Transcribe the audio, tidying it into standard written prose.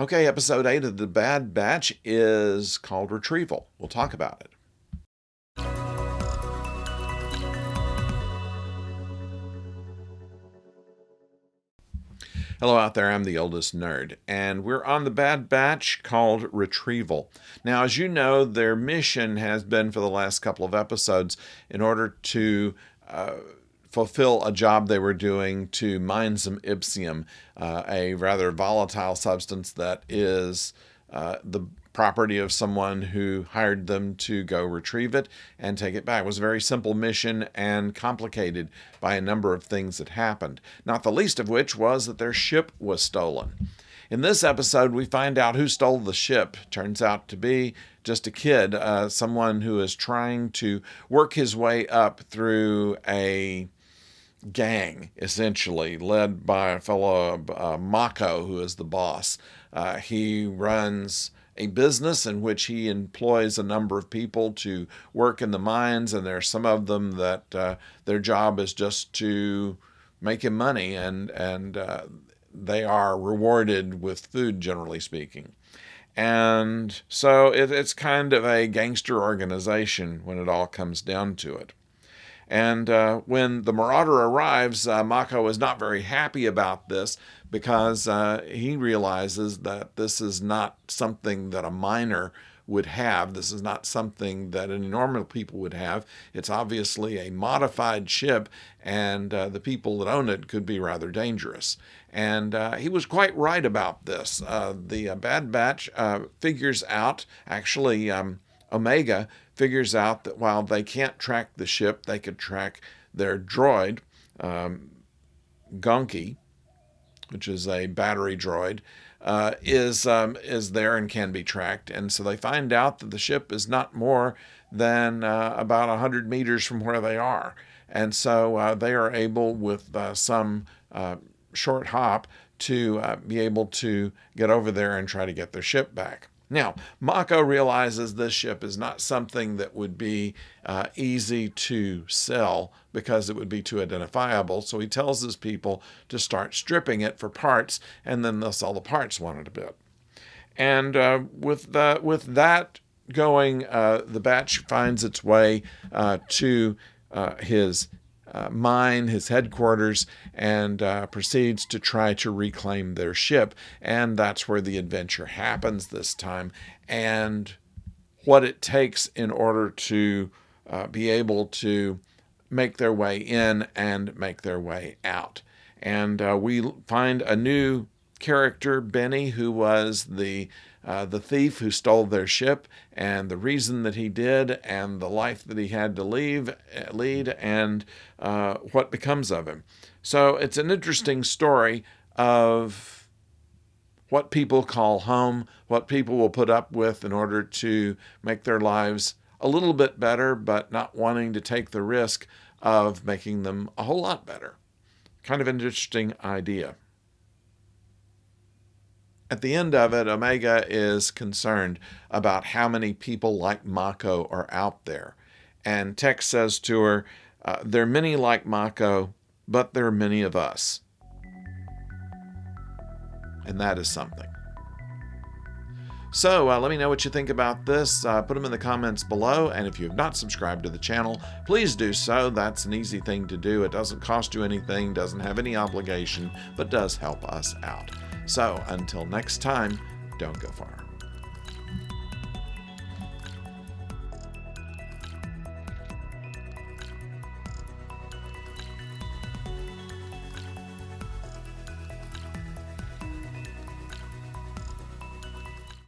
Okay, episode 8 of The Bad Batch is called Retrieval. We'll talk about it. Hello out there, I'm the oldest nerd, and we're on The Bad Batch called Retrieval. Now, as you know, their mission has been for the last couple of episodes in order to fulfill a job they were doing to mine some ipsium, a rather volatile substance that is the property of someone who hired them to go retrieve it and take it back. It was a very simple mission and complicated by a number of things that happened, not the least of which was that their ship was stolen. In this episode, we find out who stole the ship. Turns out to be just a kid, someone who is trying to work his way up through a gang, essentially, led by a fellow, Mako, who is the boss. He runs a business in which he employs a number of people to work in the mines, and there are some of them that their job is just to make him money, and they are rewarded with food, generally speaking. And so it's kind of a gangster organization when it all comes down to it. And when the Marauder arrives, Mako is not very happy about this because he realizes that this is not something that a miner would have. This is not something that any normal people would have. It's obviously a modified ship, and the people that own it could be rather dangerous. And he was quite right about this. The Bad Batch figures out, actually, Omega figures out that while they can't track the ship, they could track their droid, Gonki, which is a battery droid, is there and can be tracked. And so they find out that the ship is not more than about 100 meters from where they are. And so they are able, with some short hop, to be able to get over there and try to get their ship back. Now, Mako realizes this ship is not something that would be easy to sell because it would be too identifiable. So he tells his people to start stripping it for parts, and then they'll sell the parts one at a bit. And with that going, the batch finds its way to his mine, his headquarters, and proceeds to try to reclaim their ship. And that's where the adventure happens this time, and what it takes in order to be able to make their way in and make their way out. And we find a new character, Benny, who was the thief who stole their ship, and the reason that he did, and the life that he had to lead, and what becomes of him. So it's an interesting story of what people call home, what people will put up with in order to make their lives a little bit better, but not wanting to take the risk of making them a whole lot better. Kind of an interesting idea. At the end of it, Omega is concerned about how many people like Mako are out there. And Tech says to her, there are many like Mako, but there are many of us. And that is something. So let me know what you think about this. Put them in the comments below. And if you have not subscribed to the channel, please do so. That's an easy thing to do. It doesn't cost you anything, doesn't have any obligation, but does help us out. So until next time, don't go far.